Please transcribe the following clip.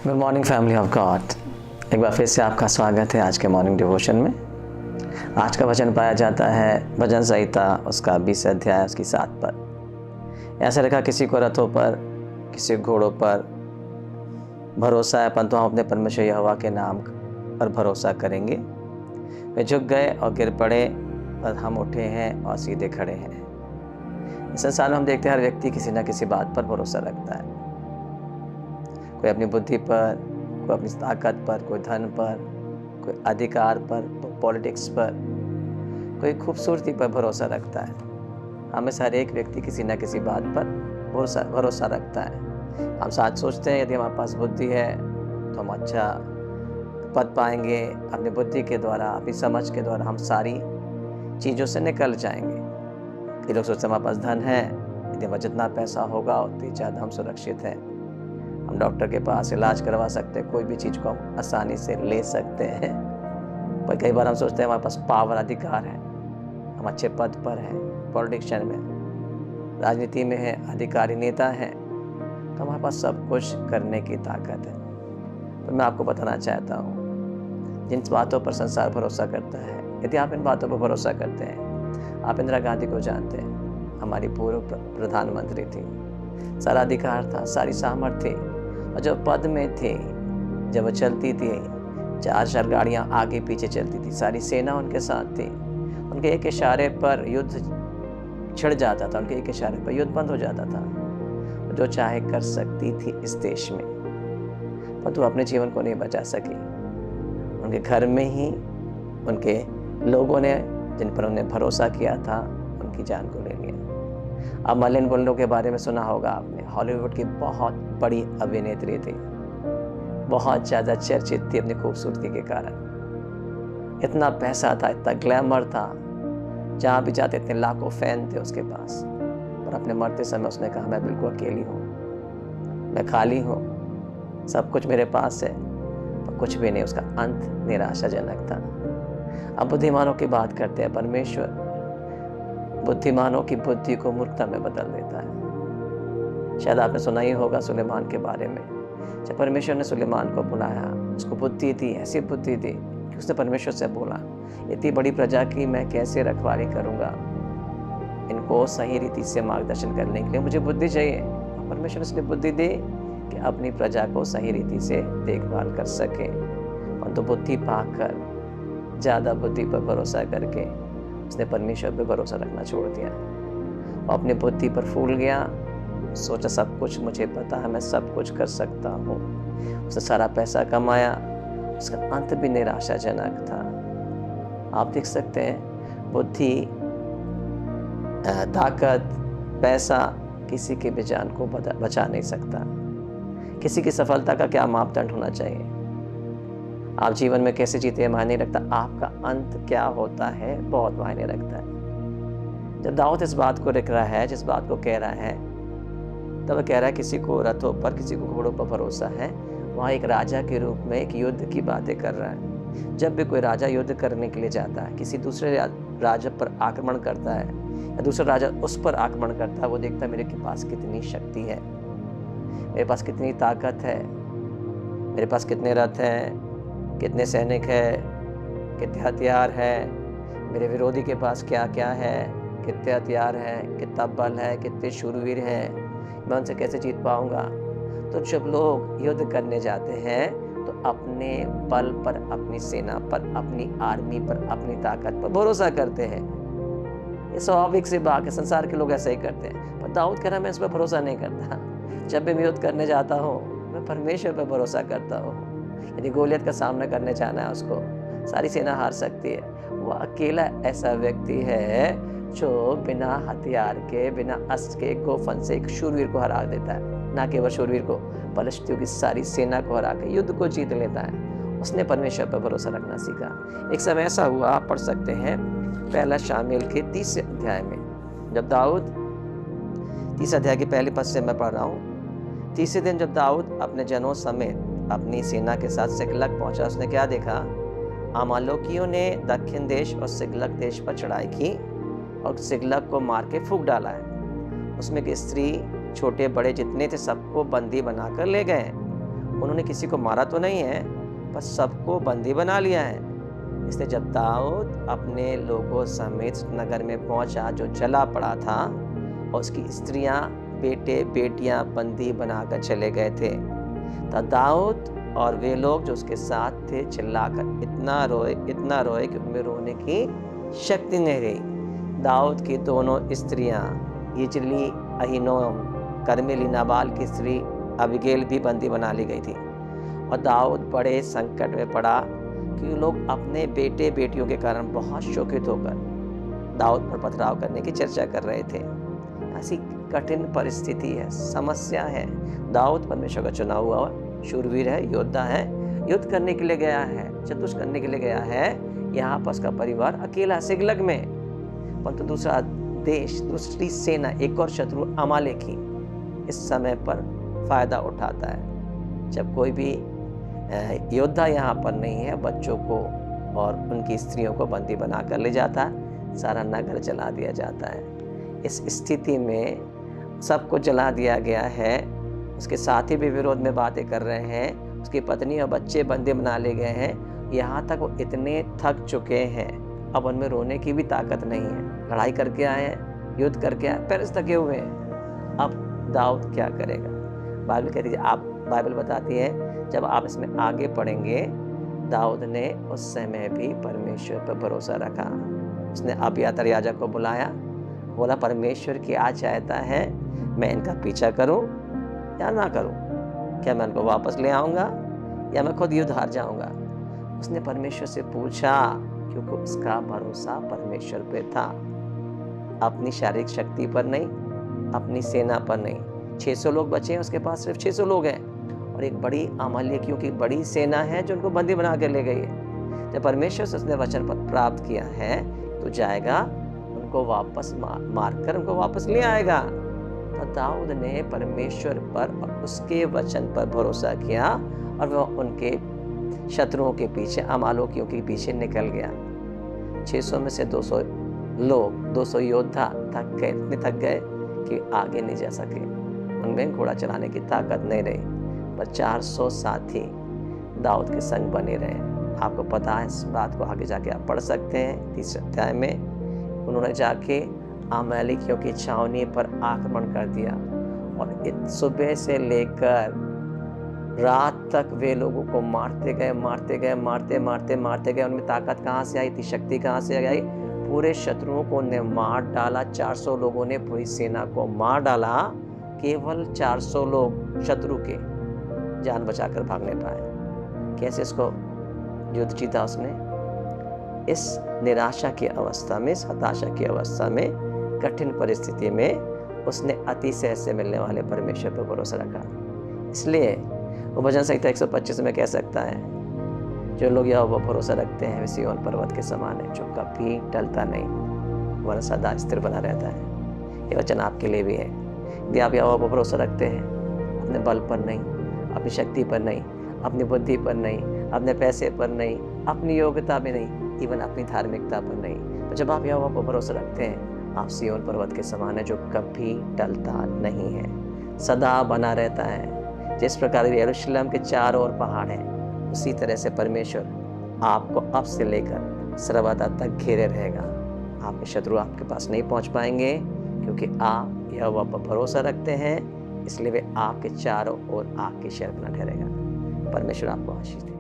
Good morning family of God. एक बार फिर से आपका स्वागत है आज के मॉर्निंग डिवोशन में। आज का वचन पाया जाता है भजन संहिता उसका 20 अध्याय उसकी 7 पर। ऐसा लिखा, किसी को रथों पर किसी घोड़ों पर भरोसा है, परंतु हम अपने परमेश्वर यहोवा के नाम पर भरोसा करेंगे। वे झुक गए और गिर पड़े, पर हम उठे हैं और सीधे खड़े हैं। इस संसार में हम देखते हैं हर व्यक्ति किसी न किसी बात पर भरोसा रखता है। कोई अपनी बुद्धि पर, कोई अपनी ताकत पर, कोई धन पर, कोई अधिकार पर, पॉलिटिक्स पर, कोई खूबसूरती पर भरोसा रखता है। हमें से हर एक व्यक्ति किसी न किसी बात पर भरोसा रखता है। हम साथ सोचते हैं यदि हमारे पास बुद्धि है तो हम अच्छा पद पाएंगे। अपनी बुद्धि के द्वारा, अपनी समझ के द्वारा हम सारी चीज़ों से निकल जाएंगे। ये लोग सोचते हैं हमारे पास धन है, यदि हमारा जितना पैसा होगा उतनी ज़्यादा हम सुरक्षित हैं। हम डॉक्टर के पास इलाज करवा सकते हैं, कोई भी चीज़ को हम आसानी से ले सकते हैं। पर कई बार हम सोचते हैं हमारे पास पावर, अधिकार है, हम अच्छे पद पर हैं, पॉलिटिशियन में, राजनीति में है, अधिकारी नेता हैं, तो हमारे पास सब कुछ करने की ताकत है। तो मैं आपको बताना चाहता हूँ, जिन बातों पर संसार भरोसा करता है, यदि आप इन बातों पर भरोसा करते हैं। आप इंदिरा गांधी को जानते हैं, हमारी पूर्व प्रधानमंत्री थी, सारा अधिकार था, सारी सामर्थ्य थी, और जब पद में थे, जब वो चलती थी, 4 गाड़ियाँ आगे पीछे चलती थी, सारी सेना उनके साथ थी। उनके एक इशारे पर युद्ध छिड़ जाता था, उनके एक इशारे पर युद्ध बंद हो जाता था। जो चाहे कर सकती थी इस देश में, पर वो अपने जीवन को नहीं बचा सकी। उनके घर में ही उनके लोगों ने, जिन पर उन्हें भरोसा किया था, उनकी जान को ले लिया। अब मर्लिन मोनरो के बारे में सुना होगा आपने। हॉलीवुड की बहुत बड़ी अभिनेत्री थी, बहुत ज़्यादा चर्चित थी अपनी खूबसूरती के कारण। इतना पैसा था, इतना ग्लैमर था, जहाँ भी जाते थे लाखों फैन थे उसके पास। पर अपने मरते समय उसने कहा, मैं बिल्कुल अकेली हूँ, मैं खाली हूँ, सब कुछ मेरे पास है, पर कुछ भी नहीं। उसका अंत निराशाजनक था। अब बुद्धिमानों की बात करते हैं। परमेश्वर बुद्धिमानों की बुद्धि को मूर्खता में बदल देता है। शायद आपने सुना ही होगा सुलेमान के बारे में। जब परमेश्वर ने सुलेमान को बुलाया, उसको बुद्धि दी, ऐसी बुद्धि दी कि उसने परमेश्वर से बोला, इतनी बड़ी प्रजा की मैं कैसे रखवाली करूंगा, इनको सही रीति से मार्गदर्शन करने के लिए मुझे बुद्धि चाहिए। परमेश्वर ने उसने बुद्धि दी कि अपनी प्रजा को सही रीति से देखभाल कर सके। और तो बुद्धि पाकर, ज़्यादा बुद्धि पर भरोसा करके उसने परमेश्वर पर भरोसा रखना छोड़ दिया और अपनी बुद्धि पर फूल गया। सोचा सब कुछ मुझे पता है, मैं सब कुछ कर सकता हूँ। उसने सारा पैसा कमाया, उसका अंत भी निराशाजनक था। आप देख सकते हैं, बुद्धि, ताकत, पैसा किसी की भी जान को बचा नहीं सकता। किसी की सफलता का क्या मापदंड होना चाहिए? आप जीवन में कैसे जीते हैं मायने रखता, आपका अंत क्या होता है बहुत मायने रखता है। जब दाऊद इस बात को लिख रहा है, जिस बात को कह रहा है, तब वह कह रहा है किसी को रथों पर, किसी को घोड़ों पर भरोसा है। वहाँ एक राजा के रूप में एक युद्ध की बातें कर रहा है। जब भी कोई राजा युद्ध करने के लिए जाता है, किसी दूसरे राजा पर आक्रमण करता है या दूसरा राजा उस पर आक्रमण करता है, वो देखता है मेरे के पास कितनी शक्ति है, मेरे पास कितनी ताकत है, मेरे पास कितने रथ हैं, कितने सैनिक है, कितने हथियार है, मेरे विरोधी के पास क्या क्या है, कितने हथियार हैं, कितना बल है, कितने शूरवीर हैं, मैं उनसे कैसे जीत पाऊंगा। तो जब लोग युद्ध करने जाते हैं तो अपने बल पर, अपनी सेना पर, अपनी आर्मी पर, अपनी ताकत पर भरोसा करते हैं। ये स्वाभाविक सी बात है, संसार के लोग ऐसा ही करते हैं। पर दाऊद कह रहा मैं इस पर भरोसा नहीं करता। जब भी मैं युद्ध करने जाता हूँ, मैं परमेश्वर पर भरोसा करता हूँ। यदि गोलियत का सामना करने जाना है, उसको सारी सेना हार सकती है, वो अकेला ऐसा व्यक्ति है जो बिना हथियार के, बिना अस्त्र के, गोफन से एक शूरवीर को हरा देता है। ना केवल शूरवीर को, पलिश्तियों की सारी सेना को हरा के युद्ध को जीत लेता है। उसने परमेश्वर पर भरोसा रखना सीखा। एक समय ऐसा हुआ, आप पढ़ सकते हैं 1 शामूएल के 30 अध्याय में, जब दाऊद, 30 अध्याय के पहले पद से मैं पढ़ रहा हूँ। 30 दिन जब दाऊद अपने जनों समेत अपनी सेना के साथ सिकलग पहुंचा, उसने क्या देखा? अमालेकियों ने दक्षिण देश और सिकलग देश पर चढ़ाई की और सिकलग को मार के फूंक डाला है। उसमें की स्त्री, छोटे बड़े जितने थे, सबको बंदी बनाकर ले गए। उन्होंने किसी को मारा तो नहीं है, पर सबको बंदी बना लिया है। इसलिए जब दाऊद अपने लोगों समेत नगर में पहुंचा जो जला पड़ा था, और उसकी स्त्रियां, बेटे, बेटियां बंदी बनाकर चले गए थे, तब दाऊद और वे लोग जो उसके साथ थे चिल्लाकर इतना रोए कि उनमें रोने की शक्ति नहीं रही। दाऊद की दोनों स्त्रियां, यिज्रेली, अहीनोम, कर्मेली, नाबाल की स्त्री अबीगैल भी बंदी बना ली गई थी। और दाऊद बड़े संकट में पड़ा कि लोग अपने बेटे बेटियों के कारण बहुत शोकित होकर दाऊद पर पथराव करने की चर्चा कर रहे थे। ऐसी कठिन परिस्थिति है, समस्या है। दाऊद परमेश्वर का चुना हुआ शूरवीर है, योद्धा है, युद्ध करने के लिए गया है, चतुष्ट करने के लिए गया है। यहाँ पर उसका परिवार अकेला सिगलग में, परंतु दूसरा देश, दूसरी सेना, एक और शत्रु अमालेकी इस समय पर फायदा उठाता है। जब कोई भी योद्धा यहाँ पर नहीं है, बच्चों को और उनकी स्त्रियों को बंदी बना कर ले जाता है, सारा नगर जला दिया जाता है। इस स्थिति में सबको जला दिया गया है। उसके साथी भी विरोध में बातें कर रहे हैं, उसकी पत्नी और बच्चे बंदी बना ले गए हैं। यहाँ तक वो इतने थक चुके हैं, अब उनमें रोने की भी ताकत नहीं है। लड़ाई करके आए हैं, युद्ध करके आए, पैर थके हुए हैं। अब दाऊद क्या करेगा? बाइबल बताती है, जब आप इसमें आगे पढ़ेंगे, दाऊद ने उस समय भी परमेश्वर पर भरोसा रखा। उसने अबियातार याजक को बुलाया, बोला परमेश्वर की आज चाहता है मैं इनका पीछा करूं या ना करूं, क्या मैं इनको वापस ले आऊंगा या मैं खुद युद्ध हार जाऊंगा। उसने परमेश्वर से पूछा, क्योंकि उसका भरोसा परमेश्वर पे था, अपनी शारीरिक शक्ति पर नहीं, अपनी सेना पर नहीं। 600 लोग बचे हैं, उसके पास सिर्फ 600 लोग हैं, और एक बड़ी अमालेकियों की बड़ी सेना है जो उनको बंदी बना कर ले गई है। जब परमेश्वर से उसने वचन पत्र प्राप्त किया है तो जाएगा, उनको वापस मारकर उनको वापस ले आएगा। तो दाऊद ने परमेश्वर पर और उसके वचन पर भरोसा किया, और वह उनके शत्रुओं के पीछे, अमालेकियों के पीछे निकल गया। 600 में से 200 लोग, 200 योद्धा थक गए, इतने थक गए कि आगे नहीं जा सके, उनमें घोड़ा चलाने की ताकत नहीं रही, पर 400 साथी दाऊद के संग बने रहे। आपको पता है, इस बात को आगे जाके आप पढ़ सकते हैं। 3 अध्याय में उन्होंने जाके अमालेकियों की छावनी पर आक्रमण कर दिया, और सुबह से लेकर रात तक वे लोगों को मारते गए। उनमें ताकत कहाँ से आई थी, शक्ति कहाँ से आई? पूरे शत्रुओं को ने मार डाला। 400 लोगों ने पूरी सेना को मार डाला, केवल 400 लोग शत्रु के जान बचाकर भागने पाए। कैसे इसको युद्ध जीता उसने? इस निराशा की अवस्था में, इस हताशा की अवस्था में, कठिन परिस्थिति में उसने अतिशय से मिलने वाले परमेश्वर पर भरोसा रखा। इसलिए वो भजन संहिता 125 में कह सकता है, जो लोग यहोवा पर भरोसा रखते हैं वे सिय्योन पर्वत के समान है, जो कभी टलता नहीं, वह सदा स्थिर बना रहता है। ये वचन आपके लिए भी है। यदि आप यहोवा पर भरोसा रखते हैं, अपने बल पर नहीं, अपनी शक्ति पर नहीं, अपनी बुद्धि पर नहीं, अपने पैसे पर नहीं, अपनी योग्यता में नहीं, इवन अपनी धार्मिकता पर नहीं, तो जब आप यहोवा पर भरोसा रखते हैं, आप सिय्योन पर्वत के समान है, जो कभी टलता नहीं है, सदा बना रहता है। जिस प्रकार यरूशलेम के चारों ओर पहाड़ हैं, उसी तरह से परमेश्वर आपको अब से लेकर सर्वदा तक घेरे रहेगा। आपके शत्रु आपके पास नहीं पहुंच पाएंगे, क्योंकि आप यहोवा पर भरोसा रखते हैं। इसलिए वे आपके चारों ओर आग की शर्त न ठहरेगा। परमेश्वर आपको आशीष दे।